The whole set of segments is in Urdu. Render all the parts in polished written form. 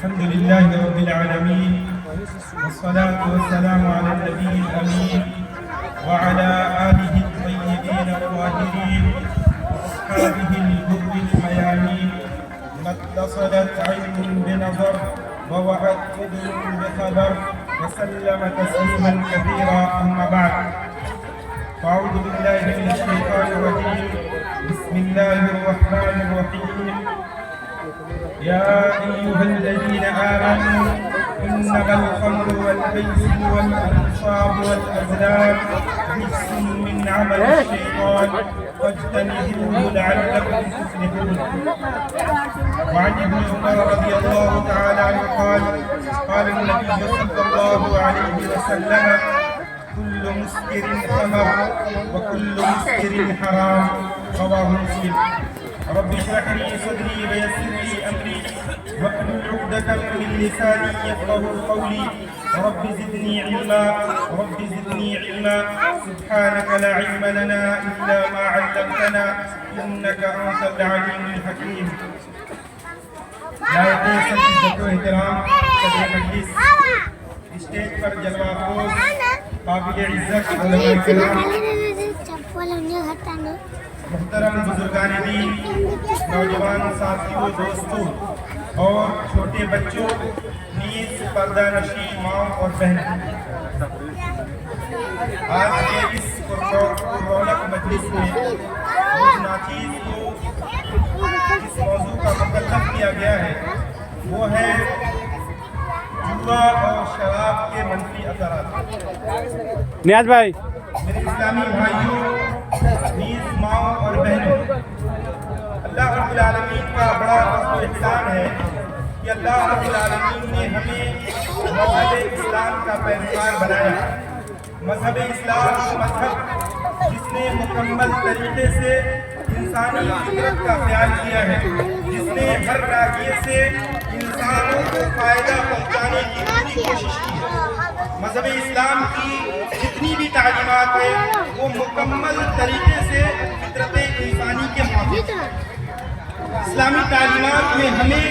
الحمد لله رب العالمين والصلاة والسلام على النبي الأمين وعلى آله الطيبين الطاهرين وأصحابه الغر الميامين. ما اتصلت عين بنظر ووعت أذن بخبر وسلم تسليما كثيرا. أما بعد، فأعوذ بالله من الشيطان الرجيم. بسم الله الرحمن الرحيم. يا أيها الذين آمنوا إنما الخمر والميسر والأنصاب والأزلام رجس من عمل الشيطان فاجتنبوه لعلكم تفلحون. وعن ابن عمر رضي الله تعالى عنه قال قال النبي صلى الله عليه وسلم: كل مسكر خمر وكل مسكر حرام. رواه مسلم. رب اشرح لي صدري ويسر لي امري واحلل عقدة من لساني يفقهوا قولي. رب زدني علما رب زدني علما. سبحانك لا علم لنا الا ما علمتنا انك انت العليم الحكيم. لائق سب عزت و احترام صدر مجلس، اسٹیج پر جلوہ افروز قابل عزت علماء کرام، محترم بزرگان دین، نوجوان ساتھیوں، دوستوں اور چھوٹے بچوں، نیز پردہ نشین ماں اور بہن، آج کے اس رونق مجلس میں اس ناچیز کو جس موضوع کا مکلف کیا گیا ہے وہ ہے جوا اور شراب کے منفی اثرات. نیاز بھائی، میرے اسلامی بھائیوں، نیز ماں اور بہنوں، اللہ رب العالمین کا بڑا فضل و احسان ہے کہ اللہ رب العالمین نے ہمیں مذہب اسلام کا پیروکار بنایا. مذہب اسلام وہ مذہب جس نے مکمل طریقے سے انسانی فطرت کا خیال کیا ہے، جس نے ہر ناحیے سے انسانوں کو فائدہ پہنچانے کی پوری کوشش کی ہے. مذہب اسلام کی جتنی بھی تعلیمات ہیں وہ مکمل طریقے سے فطرت انسانی کے موافق ہیں. اسلامی تعلیمات میں ہمیں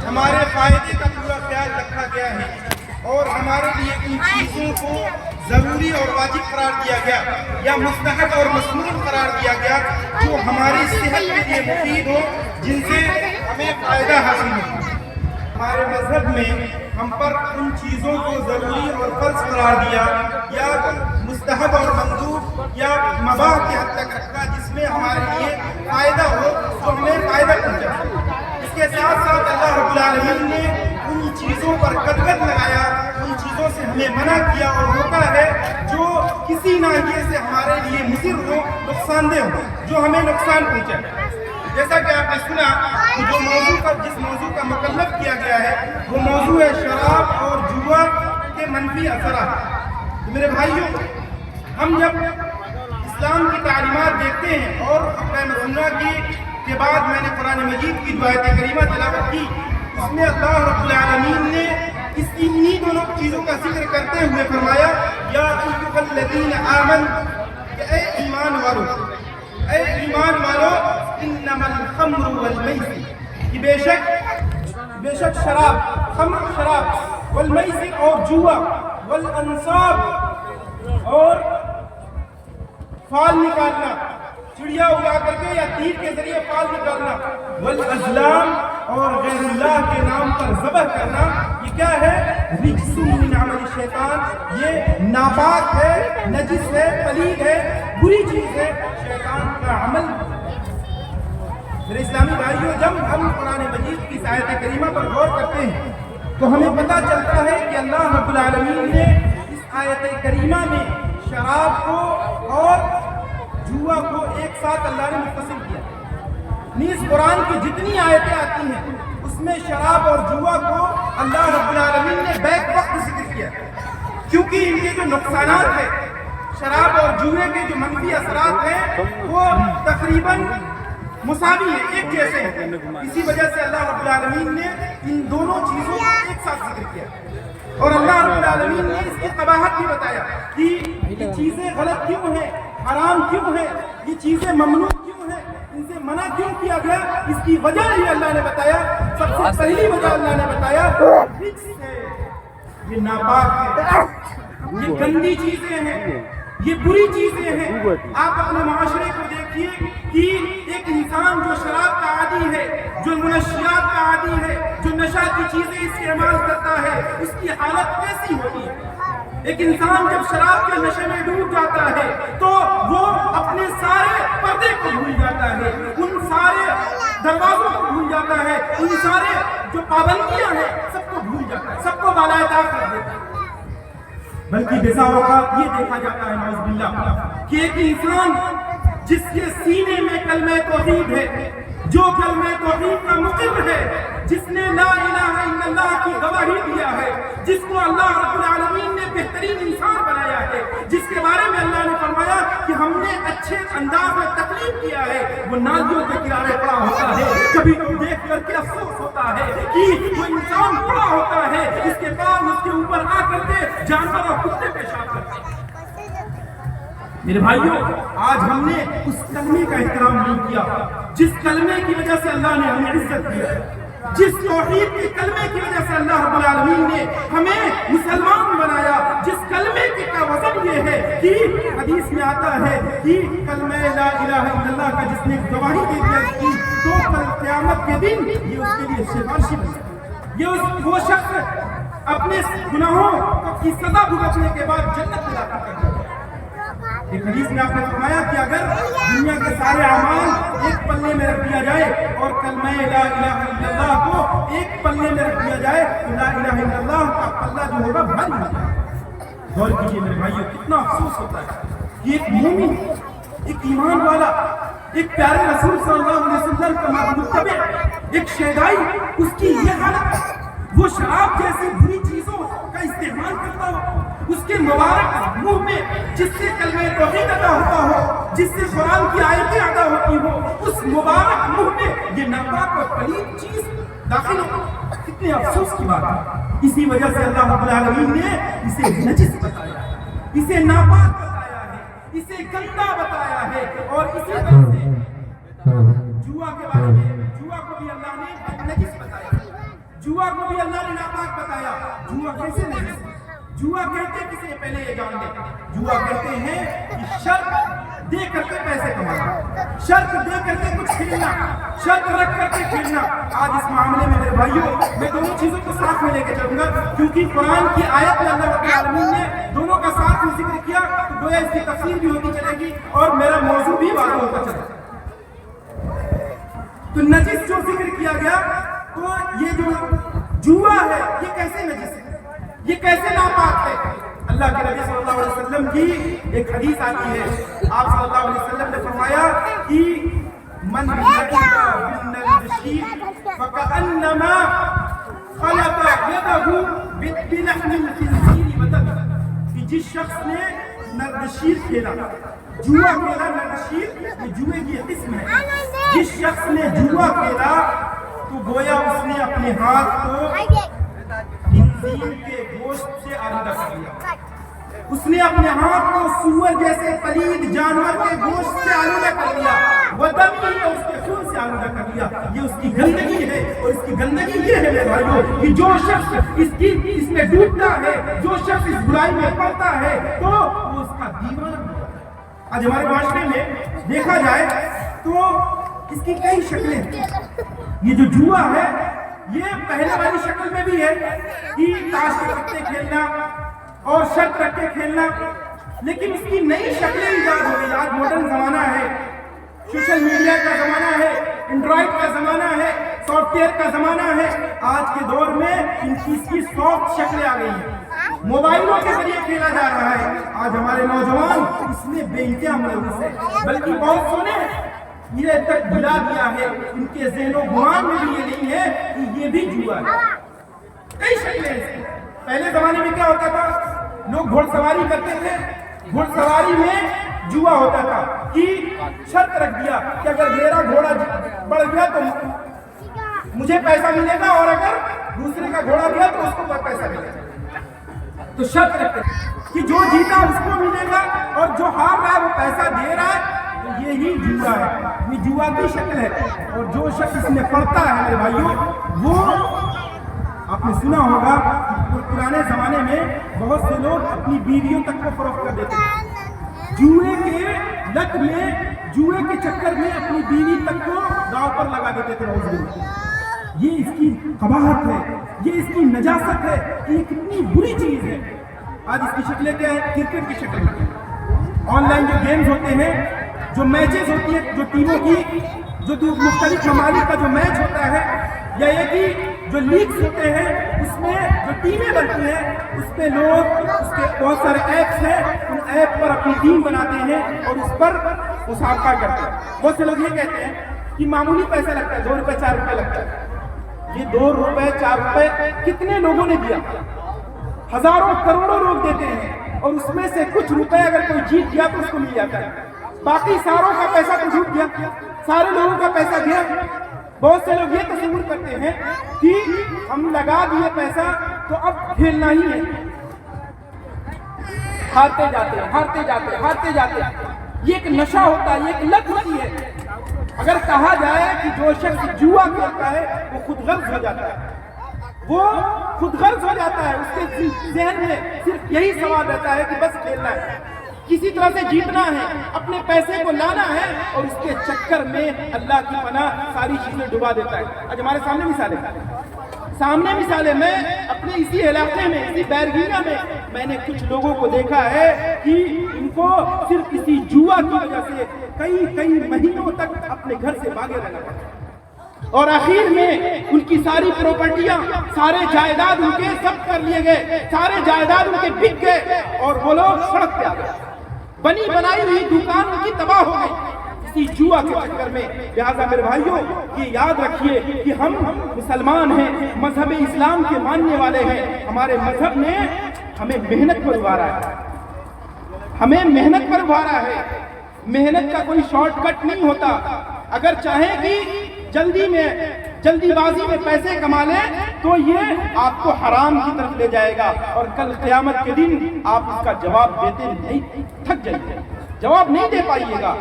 ہمارے فائدے کا پورا خیال رکھا گیا ہے اور ہمارے لیے ان چیزوں کو ضروری اور واجب قرار دیا گیا یا مستحب اور مسنون قرار دیا گیا جو ہماری صحت کے لیے مفید ہو، جن سے ہمیں فائدہ حاصل ہو. ہمارے مذہب میں ہم پر ان چیزوں کو ضروری اور فرض قرار دیا یا مستحب اور مندوب یا مباح کی حد تک رکھا جس میں ہمارے لیے فائدہ ہو، جو ہمیں فائدہ پہنچا. اس کے ساتھ ساتھ اللہ رب العالمین نے ان چیزوں پر قدغن لگایا، ان چیزوں سے ہمیں منع کیا اور روکا ہے جو کسی ناحیے سے ہمارے لیے مضر ہو، نقصان دہ ہو، جو ہمیں نقصان پہنچائے. جیسا کہ آپ نے سنا کہ جس موضوع کا مکلف کیا گیا ہے وہ موضوع ہے شراب اور جوا کے منفی اثرات. میرے بھائیوں، ہم جب اسلام کی تعلیمات دیکھتے ہیں اور اقوام سنہ کے بعد میں نے قرآن مجید کی جو آیت کریمہ تلاوت کی، اس میں اللہ رب العالمین نے انہی دونوں چیزوں کا ذکر کرتے ہوئے فرمایا: یا ایھا الذین آمنوا، کہ اے ایمان والو، انما الخمر والمیسر، کہ بے شک شراب، خمر شراب، والمیسر اور جوا، والانصاب اور فال نکالنا، چڑیا اڑا کر کے یا تیر کے ذریعے فال نکالنا، والازلام اور غیر اللہ کے نام پر ذبح کرنا، یہ کیا ہے؟ رجس من عمل الشیطان، یہ ناپاک ہے، نجس ہے، پلید ہے، بری چیز ہے، شیطان کا عمل. میرے اسلامی بھائیوں، جب ہم قرآن مجید کی آیت کریمہ پر غور کرتے ہیں تو ہمیں پتہ چلتا ہے کہ اللہ رب العالمین نے اس آیت کریمہ میں شراب کو اور جوا کو ایک ساتھ اللہ نے متصل کیا. نیز قرآن کی جتنی آیتیں آتی ہیں اس میں شراب اور جوا کو اللہ رب العالمین نے بیک وقت ذکر کیا، کیونکہ ان کے جو نقصانات ہیں، شراب اور جوے کے جو منفی اثرات ہیں وہ تقریباً مساوی ہیں، ایک جیسے ہیں. اسی وجہ سے اللہ رب العالمین نے ان دونوں چیزوں کو ایک ساتھ ذکر کیا اور اللہ رب العالمین نے اس کی قباحت بھی بتایا کہ یہ چیزیں غلط کیوں ہیں، حرام کیوں ہیں، یہ چیزیں ممنوع کیوں ہیں، ان سے منع کیوں کیا گیا. اس کی وجہ یہ اللہ نے بتایا. سب سے پہلی وجہ اللہ نے بتایا رجس ہے، یہ ناپاک ہے، یہ گندی چیزیں ہیں، یہ بری چیزیں ہیں۔ آپ اپنے معاشرے کو دیکھیے کہ ایک انسان جو شراب کا عادی ہے، جو منشیات کا عادی ہے، جو نشہ کی چیزیں استعمال کرتا ہے، اس کی حالت کیسی ہوتی ہے؟ ایک انسان جب شراب کے نشے میں ڈوب جاتا ہے تو وہ اپنے سارے پردے کو بھول جاتا ہے، ان سارے دروازوں کو بھول جاتا ہے، ان سارے جو پابندیاں ہیں سب کو بھول جاتا ہے، سب کو بالائے طاق کر دیتا ہے۔ بلکہ بسا اوقات یہ دیکھا جاتا ہے نعوذ باللہ کہ ایک انسان جس کے سینے میں کلمہ توحید ہے، جو کلمہ توحید کا مقر ہے، جس نے لا الہ الا اللہ کی گواہی دیا ہے، جس کو اللہ رب العالمین نے بہترین انسان بنایا ہے، جس کے بارے میں اللہ نے فرمایا کہ ہم نے اچھے انداز میں تکلیف کیا ہے، وہ نالیوں کے کنارے پڑا ہوتا ہے، کبھی دیکھ کر کے افسوس ہوتا ہے کہ وہ انسان پڑا ہوتا ہے، اس کے بعد اس کے اوپر آ کر کے جانور اور کتے پیشاب کرتے ہیں۔ میرے بھائیوں، آج ہم نے اس کلمے کا احترام نہیں کیا جس کلمے کی وجہ سے اللہ نے ہمیں عزت دی ہے، جس توحید کے کلمے کی وجہ سے اللہ رب العالمین نے ہمیں مسلمان بنایا، جس کلمے کا وزن یہ ہے کہ حدیث میں آتا ہے کہ کلمہ لا الہ الا اللہ کا جس نے گواہی دے دیا اس کی، تو کل قیامت کے دن یہ اس کے لیے سفارشی بن جائے، یہ وہ شخص اپنے گناہوں کی سزا بھگتنے کے بعد جنت میں داخل کر جائے۔ ایک حدیث میں آپ نے فرمایا کہ اگر دنیا کے سارے اعمال ایک پلے میں رکھ دیا جائے اور کلمہ لا الہ الا اللہ کو ایک پلے میں رکھ دیا جائے تو لا الہ الا اللہ کا پلہ جو ہوگا بھاری ہوگا۔ غور کیجیے میرے بھائیو، کتنا افسوس ہوتا ہے کہ ایک مومن، ایک ایمان والا، ایک پیارے رسول صلی اللہ علیہ وسلم کا متبع، ایک شیدائی، اس کی یہ حالت، وہ شراب جیسی بری چیزوں کا استعمال کرتا ہو، اس کے مبارک منہ میں جس سے کلمہ توحید ادا ہوتا ہو، جس سے قرآن کی آیتیں ادا ہوتی ہو، اس مبارک منہ میں یہ ناپاک اور پلید چیز داخل ہو، کتنے افسوس کی بات ہے۔ اسی وجہ سے اللہ رب العالمین نے اسے نجس بتایا ہے، اسے ناپاک بتایا ہے، اسے گندا بتایا ہے، اور اسی طرح سے جوا کے بارے میں، جوا کو بھی اللہ نے نجس بتایا، جوا کو بھی اللہ نے ناپاک بتایا۔ جوا کیسے نجس؟ جوا کہتے کسے پہلے یہ جان لیں، جوا کہتے ہیں کہ شرط دے کر کے پیسے کمانا، شرط دے کر کے کچھ کھیلنا، شرط رکھ کر کے کھیلنا۔ آج اس معاملے میں میرے بھائیوں میں دونوں چیزوں کو ساتھ میں لے کے چلوں گا، کیونکہ قرآن کی آیت میں اللہ رب العالمین نے دونوں کا ساتھ میں ذکر کیا تو گویا اس کی تفسیر بھی ہوتی چلے گی اور میرا موضوع بھی واضح ہوتا چلے گا۔ تو نجس جو ذکر کیا گیا، تو یہ جو جوا ہے یہ کیسے نجس ہے، یہ کیسے ناپاک ہے؟ اللہ کے نبی صلی اللہ علیہ وسلم کی ایک حدیث آتی ہے، آپ صلی اللہ علیہ وسلم نے فرمایا کہ من بالنجشی فکأنما خلط یدہ بلحم الخنزیر ودمہ، کہ جس شخص نے نردشیر کھیلا، جوا کھیلا، نردشیر یہ جوئے کی قسم ہے، جس شخص نے جوا کھیلا تو گویا اس نے اپنے ہاتھ کو خنزیر کے گوشت سے آلودہ کر لیا، اس نے اپنے ہاتھ کو سور جیسے پلید جانور کے گوشت سے آلودہ کر لیا، ودمی اور اس کے خون سے آلودہ کر لیا۔ یہ اس کی گندگی ہے، اور اس کی گندگی یہ ہے میرے بھائیوں کہ جو شخص اس میں ڈوبتا ہے، جو شخص اس برائی میں پڑتا ہے تو وہ اس کا دیوانہ ہوتا ہے۔ آج ہمارے معاشرے میں دیکھا جائے تو اس کی کئی شکلیں ہیں۔ یہ جو جوا ہے یہ پہلے والی شکل میں بھی ہے کہ تاش کے پتے کھیلنا اور شرط رکھ کے کھیلنا، لیکن اس کی نئی شکلیں ایجاد ہو گئی۔ آج ماڈرن زمانہ ہے، سوشل میڈیا کا زمانہ ہے، اینڈرائڈ کا زمانہ ہے، سافٹ ویئر کا زمانہ ہے۔ آج کے دور میں ان کی سافٹ شکلیں آ گئی ہیں، موبائلوں کے ذریعے کھیلا جا رہا ہے۔ آج ہمارے نوجوان اس میں بے انتہا ملوث ہیں، بلکہ بہت سونے یہ تک بلا دیا ہے، ان کے ذہن و گمان میں بھی یہ نہیں ہے کہ یہ بھی جوا ہے۔ کئی شکلیں ہیں۔ پہلے زمانے میں کیا ہوتا تھا، لوگ گھوڑ سواری کرتے تھے، گھوڑ سواری میں جوا ہوتا تھا کہ شرط رکھ دیا کہ اگر میرا گھوڑا بڑھ گیا تو مجھے پیسہ ملے گا، اور اگر دوسرے کا گھوڑا گیا تو اس کو پیسہ ملے گا۔ تو شرط رکھتے کہ جو جیتا اس کو ملے گا، اور جو ہار رہا ہے وہ پیسہ دے رہا ہے، یہی جوا ہے، یہ جوا کی شکل ہے۔ اور جو شخص اس میں پڑتا ہے میرے بھائیوں، وہ آپ آپ نے سنا ہوگا کہ پرانے زمانے میں بہت سے لوگ اپنی بیویوں تک کو فروخت کر دیتے ہیں، جوئے کے لت میں، جوئے کے چکر میں اپنی بیوی تک کو داؤ پر لگا دیتے تھے۔ نعوذ باللہ، یہ اس کی قباحت ہے، یہ اس کی نجاست ہے، یہ کتنی بری چیز ہے۔ آج اس کی شکلیں کیا ہے؟ کرکٹ کی شکل، آن لائن جو گیمز ہوتے ہیں، جو میچز ہوتی ہیں، جو ٹیموں کی، جو مختلف ممالک کا جو میچ ہوتا ہے، یا یہ کہ جو لیگز ہوتے ہیں، اس میں جو ٹیمیں بنتی ہیں، اس میں لوگ اس کے بہت سارے ایپس ہیں، ان ایپ پر اپنی ٹیم بناتے ہیں اور اس پر مسابقہ کرتے ہیں۔ بہت سے لوگ یہ کہتے ہیں کہ معمولی پیسہ لگتا ہے، 2 روپے 4 روپے لگتا ہے۔ یہ 2 روپے 4 روپے کتنے لوگوں نے دیا؟ ہزاروں کروڑوں لوگ دیتے ہیں، اور اس میں سے کچھ روپے اگر کوئی جیت گیا تو اس کو مل جاتا ہے، باقی ساروں کا پیسہ تو ڈوب گیا، سارے لوگوں کا پیسہ گیا۔ بہت سے لوگ یہ تصور کرتے ہیں کہ ہم لگا دیے پیسہ تو اب کھیلنا ہی ہے، ہارتے جاتے ہیں، ہارتے جاتے ہیں، ہارتے جاتے ہیں۔ یہ ایک نشہ ہوتا ہے، یہ ایک لت ہوتی ہے۔ اگر کہا جائے کہ جو شخص جوا کھیلتا ہے وہ خود غرض ہو جاتا ہے، وہ خود غرض ہو جاتا ہے، اس کے ذہن میں صرف یہی سوال رہتا ہے کہ بس کھیلنا ہے، کسی طرح سے جیتنا ہے، اپنے پیسے کو لانا ہے، اور اس کے چکر میں اللہ کی پناہ ساری چیزیں ڈبا دیتا ہے۔ آج ہمارے سامنے مثالیں میں اپنے اسی علاقے میں، اسی بیرگینہ میں نے کچھ لوگوں کو دیکھا ہے کہ ان کو صرف کسی جوا کی وجہ سے کئی مہینوں تک اپنے گھر سے بھاگے رہنا پڑا، اور آخر میں ان کی ساری پراپرٹیاں، سارے جائیداد ان کے ضبط کر لیے گئے، سارے جائیداد ان کے بک گئے، اور وہ لوگ سڑک پہ آ گئے، بنی بنائی ہوئی دکان ان کی تباہ ہو گئی اسی جوا کے چکر میں۔ لہٰذا میرے بھائیوں، یہ یاد رکھیے کہ ہم مسلمان ہیں، مذہب اسلام کے ماننے والے ہیں، ہمارے مذہب نے ہمیں محنت پر ابھارا ہے، ہمیں محنت پر ابھارا ہے۔ محنت کا کوئی شارٹ کٹ نہیں ہوتا۔ اگر چاہیں کہ جلدی بازی میں پیسے کما لیں تو یہ آپ کو حرام کی طرف لے جائے گا، اور کل قیامت کے دن آپ اس کا جواب دیتے نہیں تھک جائیں گے، جواب نہیں دے پائیے گا۔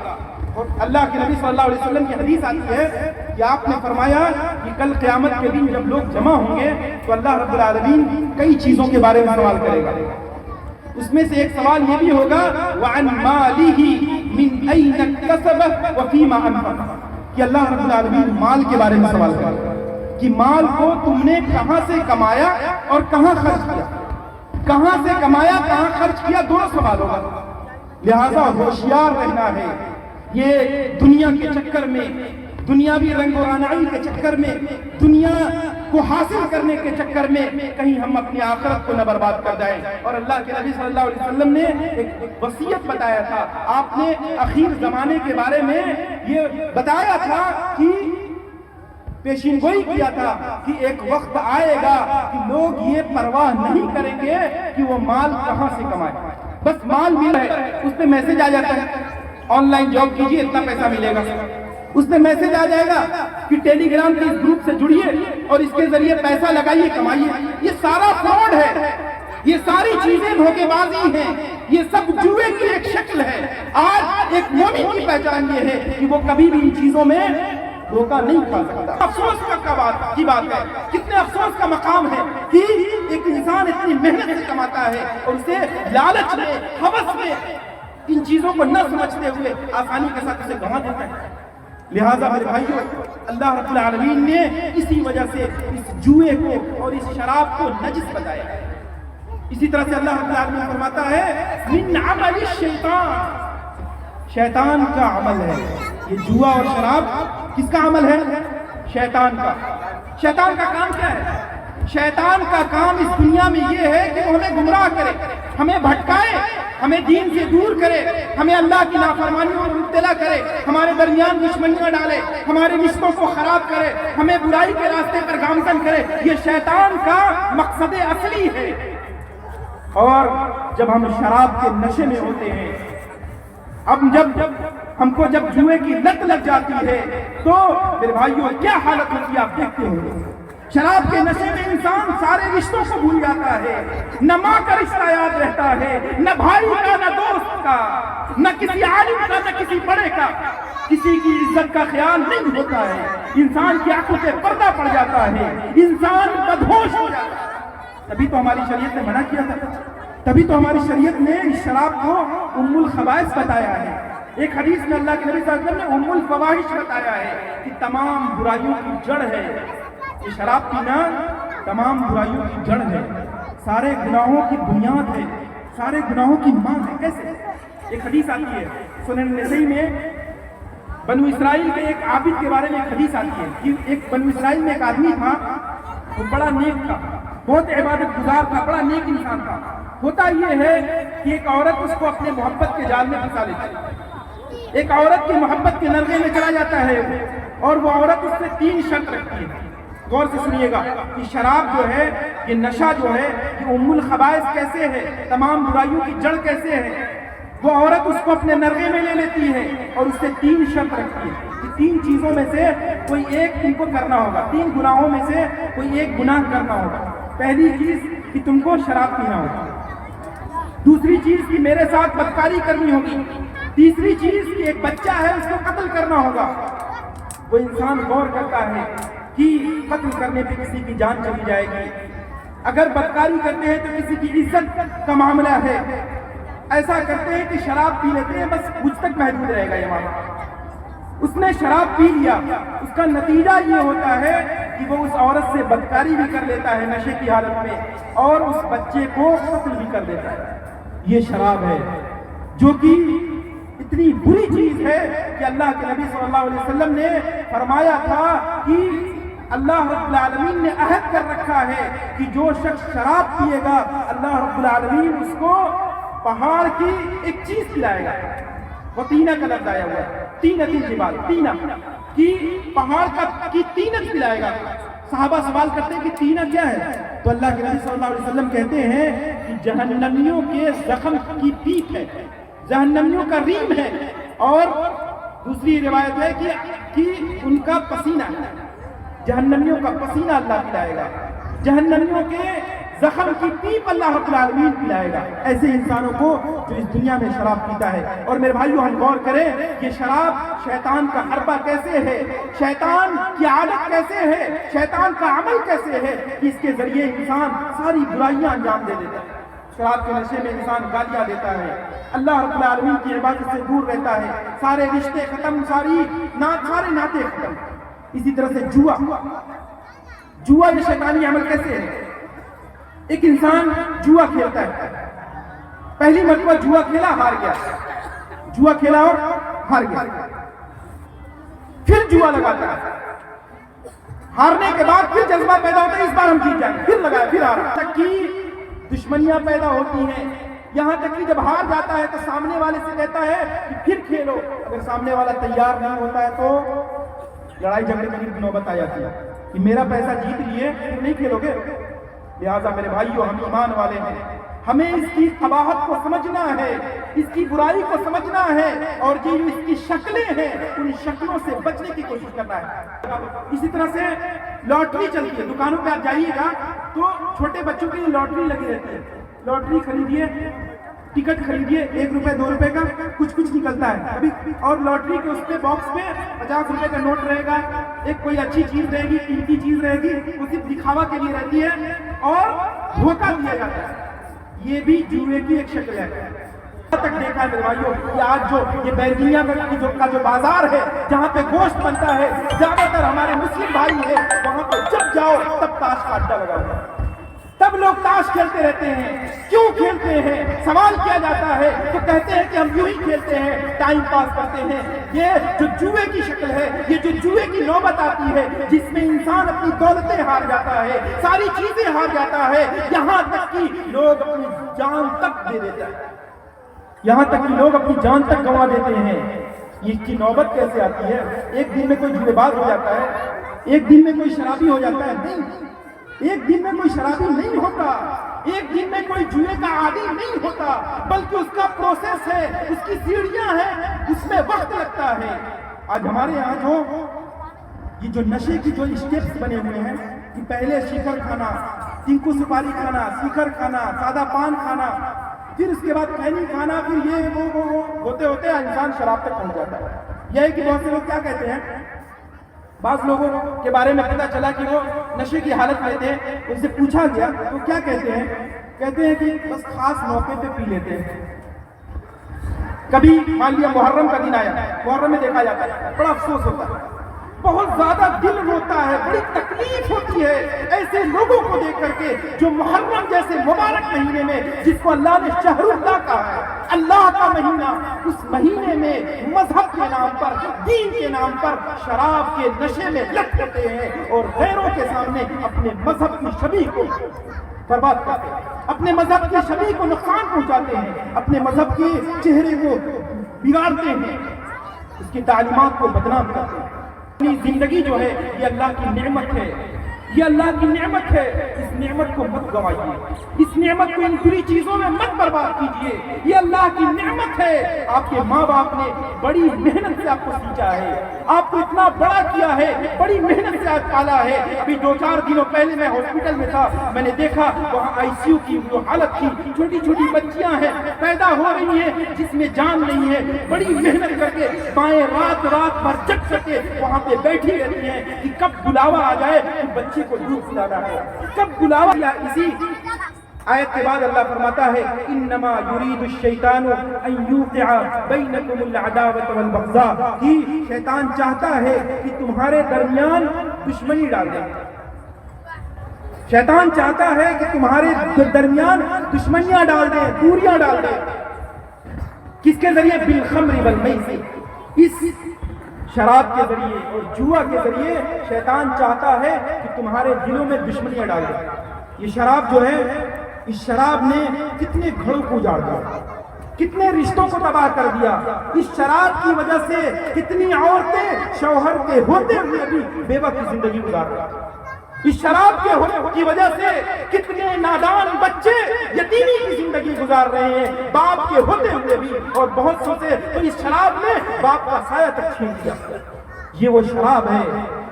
اور اللہ کے نبی صلی اللہ علیہ وسلم کی حدیث آتی ہے کہ آپ نے فرمایا کہ کل قیامت کے دن جب لوگ جمع ہوں گے تو اللہ رب العالمین کئی چیزوں کے بارے میں سوال کرے گا۔ اس میں سے ایک سوال یہ بھی ہوگا وَعَنْ مَالِهِ مِنْ أَيْنَ اكْتَسَبَهُ وَفِيمَ أَنْفَقَهُ، کہ اللہ رب العالمین مال کے بارے میں سوال کرے گا کہ مال کو تم نے کہاں سے کمایا اور کہاں خرچ کیا، کہاں سے کمایا کہاں خرچ کیا، دونوں سوال ہوگا۔ لہٰذا ہوشیار رہنا ہے۔ یہ دنیا کے چکر میں، دنیاوی رنگ و رعنائی کے چکر میں، دنیا کو حاصل کرنے کے چکر میں کہیں ہم اپنی آخرت کو نہ برباد کر جائیں۔ اور اللہ کے نبی صلی اللہ علیہ وسلم نے ایک وصیت بتایا تھا، آپ نے اخیر زمانے کے بارے میں یہ بتایا تھا کہ پیشین گوئی کیا تھا کہ ایک وقت آئے گا کہ لوگ یہ پرواہ نہیں کریں گے کہ وہ مال کہاں سے کمائے، بس مال مل ہے، اس پہ میسج آ جاتا ہے آن لائن جاب کیجئے اتنا پیسہ ملے گا، اس میں میسج آ جائے گا کہ ٹیلی گرام کے اس گروپ سے جڑیے اور اس کے ذریعے پیسہ لگائیے کمائیے۔ یہ سارا فراڈ ہے، یہ ساری چیزیں دھوکے بازی ہیں، یہ سب جوئے کی ایک شکل ہے۔ آج ایک مومن کی پہچان یہ ہے کہ وہ کبھی بھی ان چیزوں میں دھوکہ نہیں کھا سکتا۔ افسوس کی بات ہے، کتنے افسوس کا مقام ہے کہ ایک انسان اتنی محنت سے کماتا ہے اور اسے لالچ میں، ہوس میں ان چیزوں کو نہ سمجھتے ہوئے آسانی کے ساتھ اسے گنوا دیتا ہے۔ لہٰذا میرے بھائیوں، اللہ رب العالمین نے اسی وجہ سے اس جوئے کو اور اس شراب کو نجس بتایا ہے۔ اسی طرح سے اللہ رب العالمین فرماتا ہے من عمل الشیطان، شیطان کا عمل ہے یہ جوا اور شراب۔ کس کا عمل ہے؟ شیطان کا۔ شیطان کا کام کیا ہے؟ شیطان کا کام اس دنیا میں یہ ہے کہ وہ ہمیں گمراہ کرے، ہمیں بھٹکائے، ہمیں دین سے دور کرے، ہمیں اللہ کی نافرمانیوں میں مبتلا کرے، ہمارے درمیان دشمنیاں ڈالے، ہمارے رشتوں کو خراب کرے، ہمیں برائی کے راستے پر گامزن کرے۔ یہ شیطان کا مقصد اصلی ہے۔ اور جب ہم شراب کے نشے میں ہوتے ہیں، جب ہم کو جوئے کی لت لگ جاتی ہے تو میرے بھائیوں کیا حالت ہوتی ہے آپ دیکھتے ہیں۔ شراب کے نشے میں انسان سارے رشتوں کو بھول جاتا ہے، نہ ماں کا رشتہ یاد رہتا ہے، نہ بھائی کا، نہ دوست کا، نہ کسی عالم کا، نہ کسی بڑے کا، کسی کی عزت کا خیال نہیں ہوتا ہے۔ انسان کی آنکھوں سے پردہ پڑ جاتا ہے، انسان بدہوش ہو جاتا ہے۔ تبھی تو ہماری شریعت نے منع کیا تھا، تبھی تو ہماری شریعت نے اس شراب کو ام الخبائث بتایا ہے۔ ایک حدیث میں اللہ کے نبی صلی اللہ علیہ وسلم نے ام الفواحش بتایا ہے کہ تمام برائیوں کی جڑ ہے یہ شراب پینا، تمام برائیوں کی جڑ ہے، سارے گناہوں کی بنیاد ہے، سارے گناہوں کی ماں ہے۔ کیسے؟ ایک حدیث آتی ہے سنن نسائی میں، بنو اسرائیل کے ایک عابد کے بارے میں ایک حدیث آتی ہے کہ ایک بنو اسرائیل میں ایک آدمی تھا، وہ بڑا نیک تھا، بہت عبادت گزار تھا، بڑا نیک انسان تھا۔ ہوتا یہ ہے کہ ایک عورت اس کو اپنے محبت کے جال میں پھنسا لیتی ہے، ایک عورت کی محبت کے نرغے میں چلا جاتا ہے اور وہ عورت اس سے 3 شرط رکھتی ہے۔ غور سے سنیے گا کہ شراب جو ہے، یہ نشہ جو ہے، یہ ام الخبائث کیسے ہے، تمام برائیوں کی جڑ کیسے ہے۔ وہ عورت اس کو اپنے نرغے میں لے لیتی ہے اور اس سے 3 شرط رکھتی ہے کہ 3 چیزوں میں سے کوئی ایک تم کو کرنا ہوگا، 3 گناہوں میں سے کوئی ایک گناہ کرنا ہوگا۔ پہلی چیز کہ تم کو شراب پینا ہوگا، دوسری چیز کہ میرے ساتھ بدکاری کرنی ہوگی، تیسری چیز کہ ایک بچہ ہے اس کو قتل کرنا ہوگا۔ وہ انسان غور کرتا ہے کہ قتل کرنے پہ کسی کی جان چلی جائے گی، اگر بدکاری کرتے ہیں تو کسی کی عزت کا معاملہ ہے، ایسا کرتے ہیں کہ شراب پی لیتے ہیں بس مجھ تک محدود رہے گا یہ معاملہ۔ اس نے شراب پی لیا، اس کا نتیجہ یہ ہوتا ہے کہ وہ اس عورت سے بدکاری بھی کر لیتا ہے نشے کی حالت میں، اور اس بچے کو قتل بھی کر دیتا ہے۔ یہ شراب ہے جو کہ اتنی بری چیز ہے کہ اللہ کے نبی صلی اللہ علیہ وسلم نے فرمایا تھا کہ اللہ رب العالمین نے عہد کر رکھا ہے کہ جو شخص شراب پیے گا اللہ رب العالمین اس کو پہاڑ کی ایک چیز پلائے گا۔ وہ تینہ کا لفظ آیا ہوا ہے، تینہ کی بات، تینہ کہ پہاڑ کی تینت پلائے گا۔ صحابہ سوال کرتے ہیں کہ تینہ کیا ہے؟ تو اللہ کے نبی صلی اللہ علیہ وسلم کہتے ہیں کہ جہنمیوں کے زخم کی پیپ ہے، جہنمیوں کا ریم ہے، اور دوسری روایت ہے کہ ان کا پسینہ ہے، جہنمیوں کا پسینہ اللہ پلائے گا، جہنمیوں کے زخم کی پیپ اللہ رب العالمین پلائے گا ایسے انسانوں کو جو اس دنیا میں شراب پیتا ہے۔ اور میرے بھائیو ہم غور کریں یہ شراب شیطان کا حربہ کیسے ہے، شیطان کی عادت کیسے ہے، شیطان کا عمل کیسے ہے کہ اس کے ذریعے انسان ساری برائیاں انجام دے دیتا ہے۔ شراب کے نشے میں انسان گالیاں دیتا ہے، اللہ رب العالمین کی عبادت سے دور رہتا ہے، سارے رشتے ختم، سارے ناطے ختم۔ اسی طرح سے جوا یہ شیطانی عمل کیسے ہے؟ ایک انسان جوا کھیلتا ہے، پہلی مرتبہ جوا کھیلا ہار گیا، جوا کھیلا اور ہار گیا، پھر جوا لگاتا ہے، ہارنے کے بعد پھر جذبہ پیدا ہوتا ہے اس بار ہم جیت جائیں، پھر لگایا، پھر ہارا، تک کہ دشمنیاں پیدا ہوتی ہیں، یہاں تک کہ جب ہار جاتا ہے تو سامنے والے سے کہتا ہے کہ پھر کھیلو، اگر سامنے والا تیار نہیں ہوتا ہے تو لڑائی جھگڑے کی نوبت آ جاتی ہے کہ میرا پیسہ جیت لیے تو نہیں کھیلو گے۔ لہٰذا میرے بھائیو ہم ایمان والے ہیں، ہمیں اس کی قباحت کو سمجھنا ہے، اس کی برائی کو سمجھنا ہے، اور جو اس کی شکلیں ہیں ان شکلوں سے بچنے کی کوشش کرنا ہے۔ اسی طرح سے لاٹری چلتی ہے، دکانوں پہ آپ جائیے گا تو چھوٹے بچوں کے لیے لاٹری لگی رہتی ہے، لاٹری خریدیے، ٹکٹ خریدیے، 1 روپے 2 روپے کا کچھ نکلتا ہے ابھی، اور لاٹری کے اس پہ باکس پہ 50 روپے کا نوٹ رہے گا، ایک کوئی اچھی چیز رہے گی، قیمتی چیز رہے گی، وہ صرف دکھاوا کے لیے رہتی ہے اور دھوکہ دیا جاتا ہے۔ یہ بھی جوئے کی ایک شکل ہے۔ تک دیکھا ہے میرے بھائیوں کہ آج جو یہ بیرگیاں کا جو بازار ہے جہاں پہ گوشت بنتا ہے، زیادہ تر ہمارے مسلم بھائی ہیں، وہاں پہ جب جاؤ تب تاش کا اڈا لگا ہوا ہے، تب لوگ تاش کھیلتے رہتے ہیں۔ کیوں کھیلتے ہیں سوال کیا جاتا ہے تو کہتے ہیں کہ ہم یوں ہی کھیلتے ہیں، ٹائم پاس کرتے ہیں۔ یہ جو جوئے کی شکل ہے، یہ جو جوئے کی نوبت آتی ہے جس میں انسان اپنی دولتیں ہار جاتا ہے، ساری چیزیں ہار جاتا ہے، یہاں تک کہ لوگ اپنی جان تک دے دیتے ہیں، یہاں تک کہ لوگ اپنی جان تک گنوا دیتے ہیں۔ یہ کی نوبت کیسے آتی ہے؟ ایک دن میں کوئی جوئے باز ہو جاتا ہے، ایک دن میں کوئی شرابی ہو جاتا ہے؟ نہیں، ایک دن میں کوئی شرابی نہیں ہوتا، ایک دن میں کوئی جوئے کا عادی نہیں ہوتا، بلکہ اس کا پروسیس ہے، اس کی سیڑھیاں ہیں، اس میں وقت لگتا ہے۔ آج ہمارے یہاں جو نشے کی جو اسٹیپس بنے ہوئے ہیں کہ پہلے شکر کھانا، تنکو سپاری کھانا، سیکھر کھانا، سادہ پان کھانا، پھر اس کے بعد کھینی کھانا، پھر یہ وہ ہوتے ہوتے انسان شراب تک پہنچ جاتا ہے۔ یہ ہے کہ بہت سے لوگ کیا کہتے ہیں بعض لوگوں کے بارے میں پتہ چلا کہ وہ نشے کی حالت میں تھے، ان سے پوچھا گیا تو کیا کہتے ہیں کہ بس خاص موقع پہ پی لیتے ہیں۔ کبھی مان لیا محرم کا دن آیا، محرم میں دیکھا جاتا ہے بڑا افسوس ہوتا ہے، بہت زیادہ دل روتا ہے، بڑی تکلیف ہوتی ہے ایسے لوگوں کو دیکھ کر کے جو محرم جیسے مبارک مہینے میں، جس کو اللہ نے شہر اللہ کہا ہے، اللہ کا مہینہ، اس مہینے میں مذہب کے نام پر، دین کے نام پر شراب کے نشے میں لٹ ہوتے ہیں اور غیروں کے سامنے اپنے مذہب کی شبیہ کو برباد کرتے ہیں، اپنے مذہب کی شبیہ کو نقصان پہنچاتے ہیں، اپنے مذہب کے چہرے کو بگاڑتے ہیں، اس کی تعلیمات کو بدنام کرتے ہیں۔ اپنی زندگی جو ہے یہ اللہ کی نعمت ہے، یہ اللہ کی نعمت ہے، اس نعمت کو مت گوائیے، اس نعمت کو ان بری چیزوں میں مت برباد کیجیے، یہ اللہ کی نعمت ہے۔ آپ کے ماں باپ نے بڑی محنت سے آپ کو سینچا ہے، آپ کو اتنا بڑا کیا ہے، بڑی محنت سے آپ پالا ہے۔ ابھی 2-4 دنوں پہلے میں ہاسپٹل میں تھا، میں نے دیکھا وہاں ICU کی جو حالت تھی، چھوٹی چھوٹی بچیاں ہیں پیدا ہو رہی ہیں جس میں جان نہیں ہے، بڑی محنت کر کے مائیں رات بھر جگ کر کے وہاں پہ بیٹھی رہتی ہیں کہ کب بلاوا آ جائے کہ بچے کو دودھ پلانا ہے، کب بلاوا یا اسی آیت کے بعد اللہ فرماتا ہے انما یرید الشیطان ان یوقع بینکم العداوۃ والبغضاء، کہ شیطان چاہتا ہے کہ تمہارے درمیان دشمنی ڈال دے، شیطان چاہتا ہے کہ تمہارے درمیان دشمنیاں ڈال دے، دوریاں ڈال دے۔ کس کے ذریعے؟ بالخمر والمیسر، اس شراب کے ذریعے اور جوا کے ذریعے شیطان چاہتا ہے کہ تمہارے دلوں میں دشمنیاں ڈال دے۔ یہ شراب جو ہے، اس شراب نے کتنے گھروں کو اجاڑ دیا، کتنے رشتوں کو تباہ کر دیا، اس شراب کی وجہ سے کتنی عورتیں شوہر کے ہوتے ہوئے بھی بیوہ کی زندگی گزار رہی ہیں، اس شراب کی وجہ سے کتنے نادان بچے یتیمی کی زندگی گزار رہے ہیں باپ کے ہوتے ہوئے بھی، اور بہت سے تو اس شراب نے باپ کا سایہ تک چھین دیا۔ یہ وہ شراب ہے،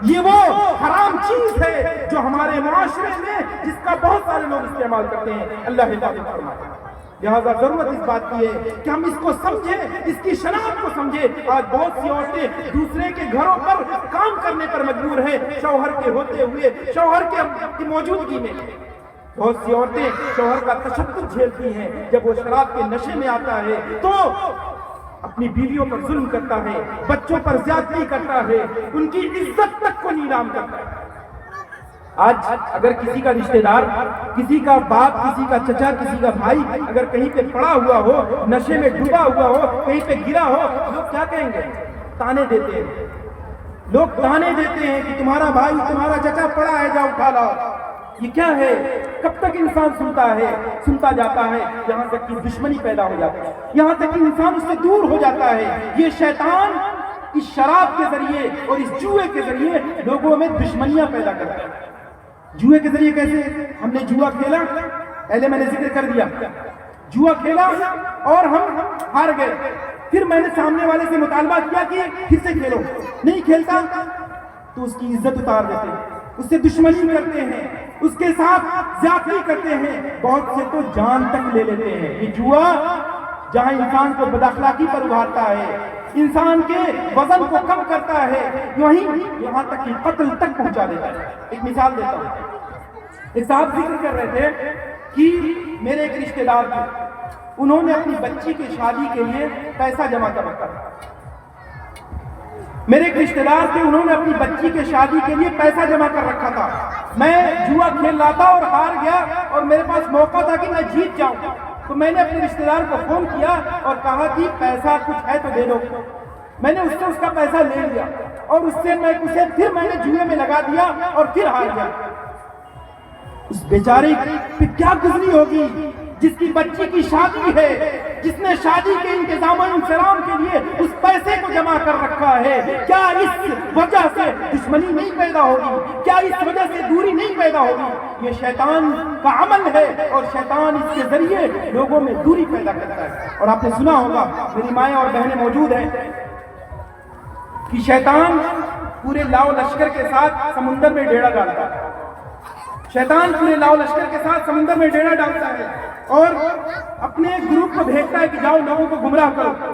یہ وہ حرام چیز ہے جو ہمارے معاشرے میں جس کا بہت سارے لوگ استعمال کرتے ہیں۔ اللہ حفاظت فرمائے۔ لہذا ضرورت اس بات کی ہے کہ ہم اس کو سمجھیں، اس کی شناخت کو سمجھیں۔ آج بہت سی عورتیں دوسرے کے گھروں پر کام کرنے پر مجبور ہیں شوہر کے ہوتے ہوئے، شوہر کی موجودگی میں۔ بہت سی عورتیں شوہر کا تشدد جھیلتی ہیں، جب وہ شراب کے نشے میں آتا ہے تو اپنی بیویوں پر ظلم کرتا ہے، بچوں پر زیادتی کرتا ہے، ان کی عزت تک کو نیلام کرتا ہے۔ آج اگر کسی کا رشتہ دار، کسی کا باپ، کسی کا چچا، کسی کا بھائی اگر کہیں پہ پڑا ہوا ہو، نشے میں ڈوبا ہوا ہو، کہیں پہ گرا ہو، لوگ کیا کہیں گے؟ تانے دیتے ہیں، لوگ تانے دیتے ہیں کہ تمہارا بھائی، تمہارا چچا پڑا ہے، جاؤ اٹھا لاؤ۔ یہ کیا ہے؟ کب تک انسان سنتا جاتا ہے، یہاں تک کہ دشمنی پیدا ہو جاتی ہے، یہاں تک کہ انسان اس سے دور ہو جاتا ہے۔ یہ شیطان اس شراب کے ذریعے اور اس جوئے کے ذریعے لوگوں میں دشمنیاں پیدا کرتا ہے۔ جوئے کے ذریعے کیسے؟ ہم نے جوا کھیلا، پہلے میں نے ذکر کر دیا، جوا کھیلا اور ہم ہار گئے، پھر میں نے سامنے والے سے مطالبہ کیا کہ پھر سے کھیلو، نہیں کھیلتا تو اس کی عزت اتار دیتے ہیں، اس سے دشمنی کرتے ہیں، اس کے ساتھ زیادتی کرتے ہیں، بہت سے تو جان تک لے لیتے ہیں۔ یہ جوا جہاں انسان کو بد-اخلاقی پر ابھارتا ہے، انسان کے وزن کو کم کرتا ہے، یہاں تک کہ قتل تک پہنچا دیتا ہے۔ ایک مثال دیتا ہوں، ایک صاحب ذکر کر رہے تھے کہ میرے ایک رشتہ دار تھے، انہوں نے اپنی بچی کی شادی کے لیے پیسہ جمع کر رکھا تھا۔ میرے ایک رشتہ دار تھے، انہوں نے اپنی بچی کے شادی کے لیے پیسہ جمع کر رکھا تھا۔ میں جوا کھیل رہا تھا اور ہار گیا، اور میرے پاس موقع تھا کہ میں جیت جاؤں، تو میں نے اپنے رشتہ دار کو فون کیا اور کہا کہ پیسہ کچھ ہے تو دے دو۔ میں نے اس سے اس کا پیسہ لے لیا اور اس سے پھر میں نے جوئے میں لگا دیا اور پھر ہار گیا۔ اس بیچارے پہ کیا گزری ہوگی جس کی بچی کی شادی ہے، جس نے شادی کے انتظام و انصرام کے لیے اس پیسے کو جمع کر رکھا ہے۔ کیا اس وجہ سے دشمنی نہیں پیدا ہوگی؟ کیا اس وجہ سے دوری نہیں پیدا ہوگی؟ یہ شیطان کا عمل ہے اور شیطان اس کے ذریعے لوگوں میں دوری پیدا کرتا ہے۔ اور آپ نے سنا ہوگا، میری مائیں اور بہنیں موجود ہیں، کہ شیطان پورے لاؤ لشکر کے ساتھ سمندر میں ڈیرا ڈالتا ہے، شیطان پورے لاؤ لشکر کے ساتھ سمندر میں ڈیرا ڈالتا ہے اور اپنے گروپ کو بھیجتا ہے کہ جاؤ لوگوں کو گمراہ کرو۔